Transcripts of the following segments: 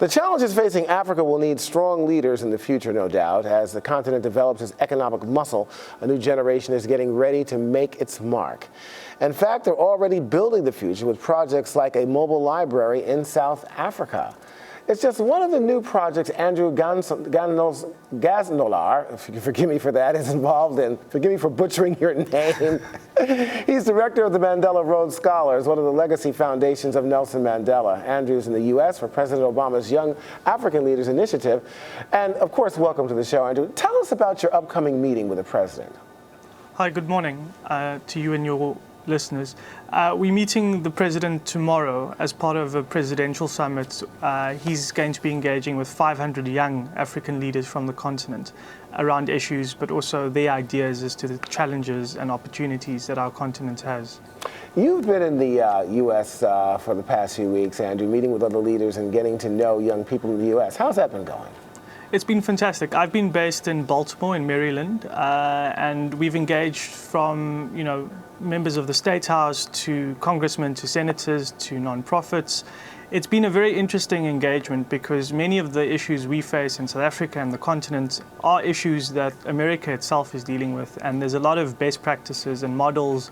The challenges facing Africa will need strong leaders in the future, no doubt. As the continent develops its economic muscle, a new generation is getting ready to make its mark. In fact, they're already building the future with projects like a mobile library in South Africa. It's just one of the new projects Andrew Gasnolar, if you can forgive me for that, is involved in. Forgive me for butchering your name. He's director of the Mandela Rhodes Scholars, one of the legacy foundations of Nelson Mandela. Andrew's in the U.S. for President Obama's Young African Leaders Initiative. And, of course, welcome to the show, Andrew. Tell us about your upcoming meeting with the president. Hi, good morning to you and your listeners. We're meeting the president tomorrow as part of a presidential summit. He's going to be engaging with 500 young African leaders from the continent around issues, but also their ideas as to the challenges and opportunities that our continent has. You've been in the U.S. For the past few weeks, Andrew, meeting with other leaders and getting to know young people in the U.S. How's that been going? It's been fantastic. I've been based in Baltimore, in Maryland, and we've engaged from, members of the State House to congressmen to senators to nonprofits. It's been a very interesting engagement because many of the issues we face in South Africa and the continent are issues that America itself is dealing with, and there's a lot of best practices and models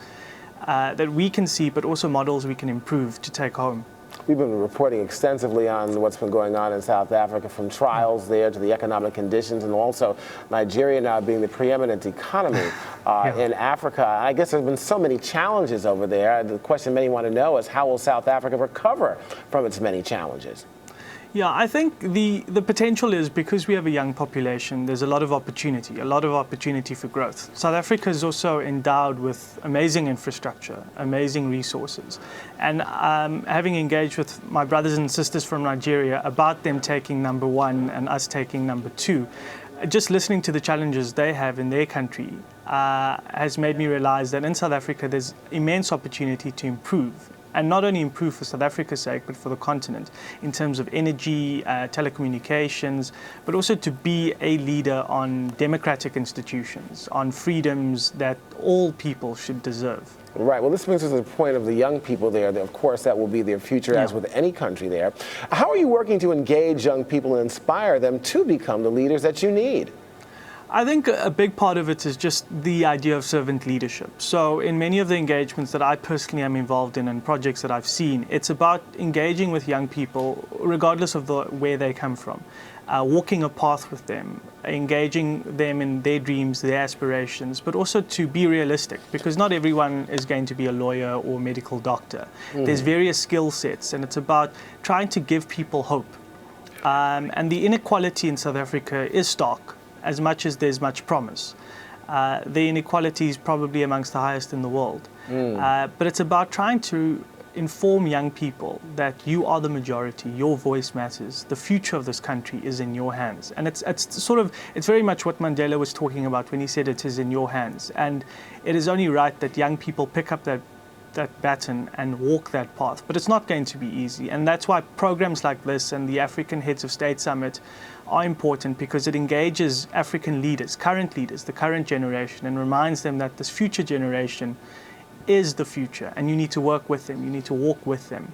that we can see, but also models we can improve to take home. We've been reporting extensively on what's been going on in South Africa, from trials there to the economic conditions, and also Nigeria now being the preeminent economy in Africa. I guess there's been so many challenges over there. The question many want to know is, how will South Africa recover from its many challenges? Yeah, I think the potential is, because we have a young population, there's a lot of opportunity for growth. South Africa is also endowed with amazing infrastructure, amazing resources. And having engaged with my brothers and sisters from Nigeria about them taking number one and us taking number two, just listening to the challenges they have in their country has made me realize that in South Africa there's immense opportunity to improve. And not only improve for South Africa's sake, but for the continent in terms of energy, telecommunications, but also to be a leader on democratic institutions, on freedoms that all people should deserve. Right. Well, this brings us to the point of the young people there. Of course, that will be their future, as with any country there. How are you working to engage young people and inspire them to become the leaders that you need? I think a big part of it is just the idea of servant leadership. So in many of the engagements that I personally am involved in and projects that I've seen, it's about engaging with young people, regardless of where they come from, walking a path with them, engaging them in their dreams, their aspirations, but also to be realistic, because not everyone is going to be a lawyer or medical doctor. There's various skill sets, and it's about trying to give people hope. And the inequality in South Africa is stark, as much as there's much promise. The inequality is probably amongst the highest in the world. But it's about trying to inform young people that you are the majority, your voice matters, the future of this country is in your hands. And it's very much what Mandela was talking about when he said it is in your hands. And it is only right that young people pick up that baton and walk that path. But it's not going to be easy. And that's why programs like this and the African Heads of State Summit are important, because it engages African leaders, the current generation, and reminds them that this future generation is the future, and you need to work with them, you need to walk with them.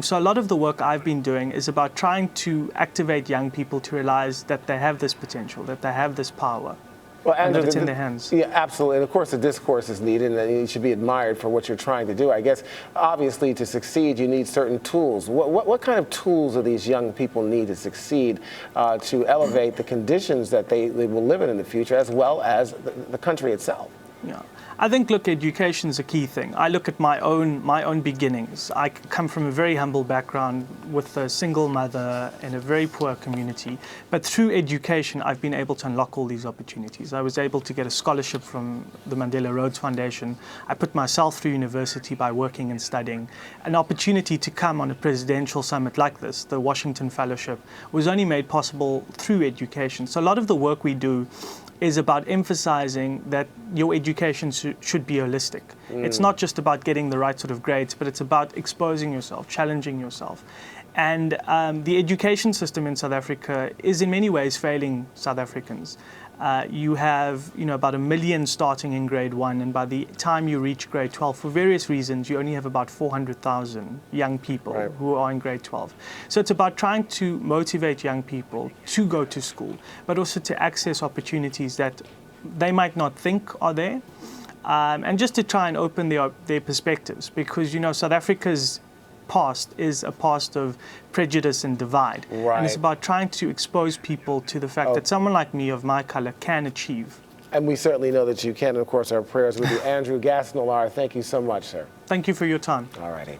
So a lot of the work I've been doing is about trying to activate young people to realize that they have this potential, that they have this power. Well, Andrew, and that it's in their hands. Yeah, absolutely. And of course, the discourse is needed, and you should be admired for what you're trying to do. I guess, obviously, to succeed, you need certain tools. What kind of tools do these young people need to succeed to elevate the conditions that they will live in the future, as well as the country itself? Yeah. I think, look, education is a key thing. I look at my own beginnings. I come from a very humble background with a single mother in a very poor community. But through education, I've been able to unlock all these opportunities. I was able to get a scholarship from the Mandela Rhodes Foundation. I put myself through university by working and studying. An opportunity to come on a presidential summit like this, the Washington Fellowship, was only made possible through education. So a lot of the work we do is about emphasizing that your education should be holistic. It's not just about getting the right sort of grades, but it's about exposing yourself, challenging yourself. And the education system in South Africa is in many ways failing South Africans. You have, about 1 million starting in grade 1, and by the time you reach grade 12, for various reasons, you only have about 400,000 young people who are in grade 12. So it's about trying to motivate young people to go to school, but also to access opportunities that they might not think are there, and just to try and open their perspectives, because, South Africa's past is a past of prejudice and divide. Right. And it's about trying to expose people to the fact that someone like me of my color can achieve. And we certainly know that you can. And of course, our prayers with you. Andrew Gasnolar, thank you so much, sir. Thank you for your time. All righty.